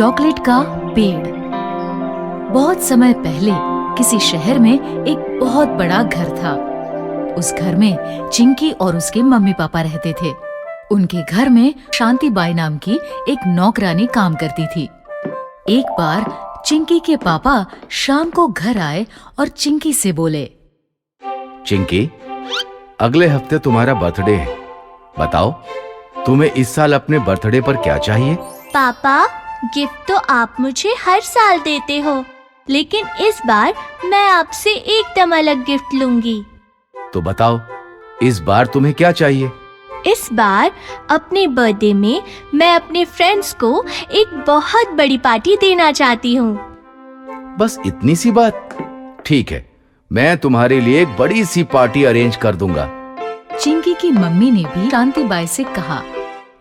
Chocolate का पेड़। बहुत समय पहले किसी शहर में एक बहुत बड़ा घर था। उस घर में चिंकी और उसके मम्मी पापा रहते थे। उनके घर में शांति बाई नाम की एक नौकरानी काम करती थी। एक बार चिंकी के पापा शाम को घर आए और चिंकी से बोले, चिंकी, अगले हफ्ते तुम्हारा बर्थडे है। बताओ, तुम्हें इस साल अपने बर्थडे पर क्या चाहिए? पापा, गिफ्ट तो आप मुझे हर साल देते हो, लेकिन इस बार मैं आपसे एकदम अलग गिफ्ट लूंगी। तो बताओ, इस बार तुम्हें क्या चाहिए? इस बार अपने बर्थडे में मैं अपने फ्रेंड्स को एक बहुत बड़ी पार्टी देना चाहती हूँ। बस इतनी सी बात? ठीक है, मैं तुम्हारे लिए एक बड़ी सी पार्टी अरेंज कर दूंगा। चिंकी की मम्मी ने भी शांति बाई से कहा,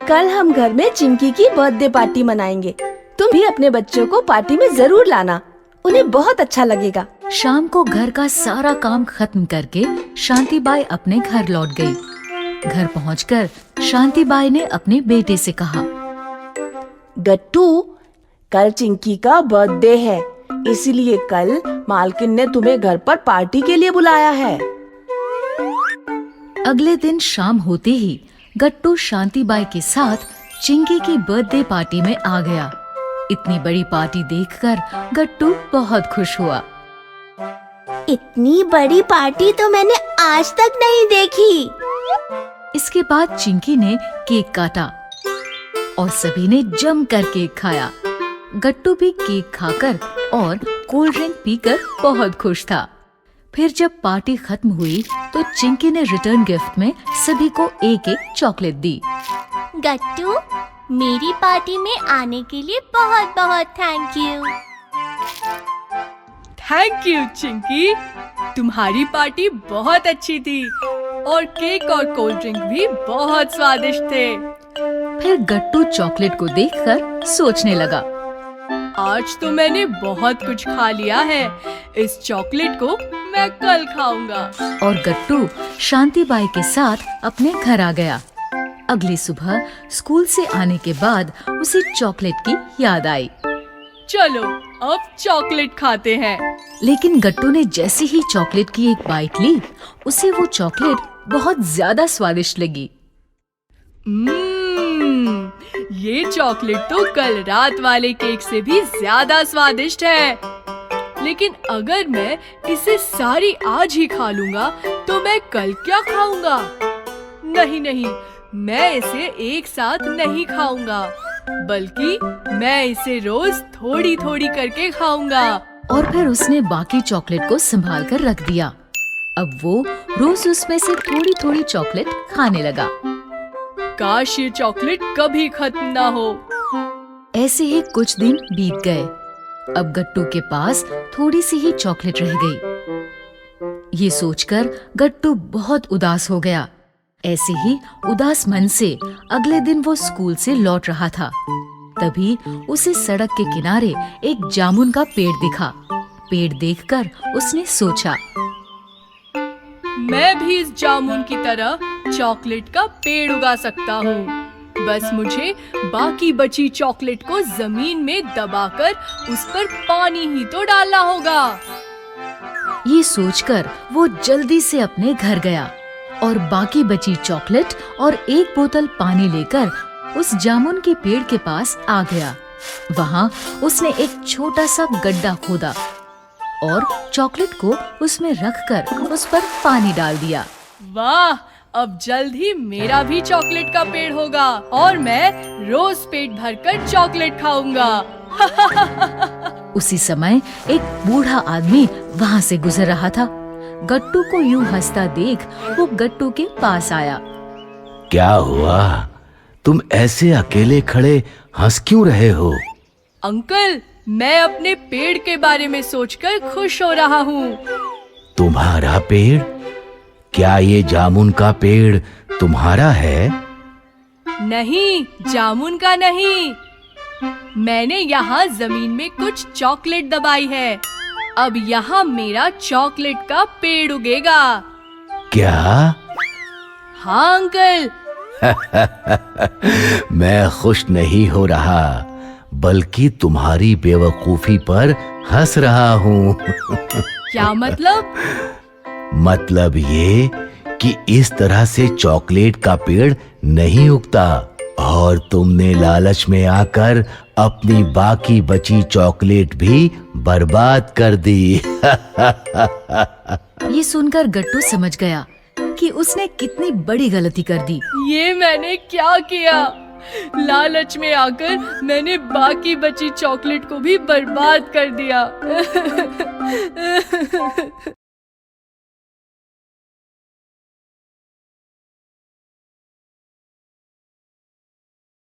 कल हम घर में चिंकी की बर्थडे पार्टी मनाएंगे। तुम भी अपने बच्चों को पार्टी में जरूर लाना, उन्हें बहुत अच्छा लगेगा। शाम को घर का सारा काम खत्म करके शांति बाई अपने घर लौट गई। घर पहुंचकर शांति बाई ने अपने बेटे से कहा, गट्टू, कल चिंकी का बर्थडे है, इसलिए कल मालकिन ने तुम्हें घर पर पार्टी के लिए बुलाया है। अगले दिन शाम होते ही गट्टू शांति बाई के साथ चिंकी की बर्थडे पार्टी में आ गया। इतनी बड़ी पार्टी देखकर गट्टू बहुत खुश हुआ। इतनी बड़ी पार्टी तो मैंने आज तक नहीं देखी। इसके बाद चिंकी ने केक काटा और सभी ने जमकर केक खाया। गट्टू भी केक खाकर और कोल्ड ड्रिंक पीकर बहुत खुश था। फिर जब पार्टी खत्म हुई तो चिंकी ने रिटर्न गिफ्ट में सभी को एक एक चॉकलेट दी। गट्टू, मेरी पार्टी में आने के लिए बहुत बहुत thank you. Thank you Chinki, तुम्हारी पार्टी बहुत अच्छी थी और केक और कोल्ड ड्रिंक भी बहुत स्वादिष्ट थे। फिर गट्टू चॉकलेट को देखकर सोचने लगा, आज तो मैंने बहुत कुछ खा लिया है, इस चॉकलेट को मैं कल खाऊंगा। और गट्टू शांति बाई के साथ अपने घर आ गया। अगली सुबह स्कूल से आने के बाद उसे चॉकलेट की याद आई। चलो अब चॉकलेट खाते हैं। लेकिन गट्टू ने जैसे ही चॉकलेट की एक बाइट ली, उसे वो चॉकलेट बहुत ज्यादा स्वादिष्ट लगी। ये चॉकलेट तो कल रात वाले केक से भी ज्यादा स्वादिष्ट है। लेकिन अगर मैं इसे सारी आज ही खा लूंगा तो मैं कल क्या खाऊंगा? नहीं नहीं, मैं इसे एक साथ नहीं खाऊंगा, बल्कि मैं इसे रोज थोड़ी थोड़ी करके खाऊंगा। और फिर उसने बाकी चॉकलेट को संभाल कर रख दिया। अब वो रोज उसमें से थोड़ी थोड़ी चॉकलेट खाने लगा। काश ये चॉकलेट कभी खत्म ना हो। ऐसे ही कुछ दिन बीत गए। अब गट्टू के पास थोड़ी सी ही चॉकलेट रह गई। ये सोचकर गट्टू बहुत उदास हो गया। ऐसे ही उदास मन से अगले दिन वो स्कूल से लौट रहा था। तभी उसे सड़क के किनारे एक जामुन का पेड़ दिखा। पेड़ देखकर उसने सोचा, मैं भी इस जामुन की तरह चॉकलेट का पेड़ उगा सकता हूँ। बस मुझे बाकी बची चॉकलेट को जमीन में दबाकर उस पर पानी ही तो डालना होगा। ये सोचकर वो जल्दी से अपने घर गया और बाकी बची चॉकलेट और एक बोतल पानी लेकर उस जामुन के पेड़ के पास आ गया। वहाँ उसने एक छोटा सा गड्ढा खोदा और चॉकलेट को उसमें रखकर उस पर पानी डाल दिया। वाह, अब जल्द ही मेरा भी चॉकलेट का पेड़ होगा और मैं रोज पेट भरकर चॉकलेट खाऊंगा। उसी समय एक बूढ़ा आदमी वहाँ से गुजर रहा था। गट्टू को यूं हंसता देख वो गट्टू के पास आया। क्या हुआ? तुम ऐसे अकेले खड़े हंस क्यों रहे हो? अंकल, मैं अपने पेड़ के बारे में सोचकर खुश हो रहा हूँ। तुम्हारा पेड़? क्या ये जामुन का पेड़ तुम्हारा है? नहीं, जामुन का नहीं। मैंने यहाँ जमीन में कुछ चॉकलेट दबाई है। अब यहाँ मेरा चॉकलेट का पेड़ उगेगा। क्या? हाँ अंकल। मैं खुश नहीं हो रहा, बल्कि तुम्हारी बेवकूफी पर हंस रहा हूँ। क्या मतलब? मतलब ये कि इस तरह से चॉकलेट का पेड़ नहीं उगता और तुमने लालच में आकर अपनी बाकी बची चॉकलेट भी बर्बाद कर दी। ये सुनकर गट्टू समझ गया कि उसने कितनी बड़ी गलती कर दी। ये मैंने क्या किया? लालच में आकर मैंने बाकी बची चॉकलेट को भी बर्बाद कर दिया।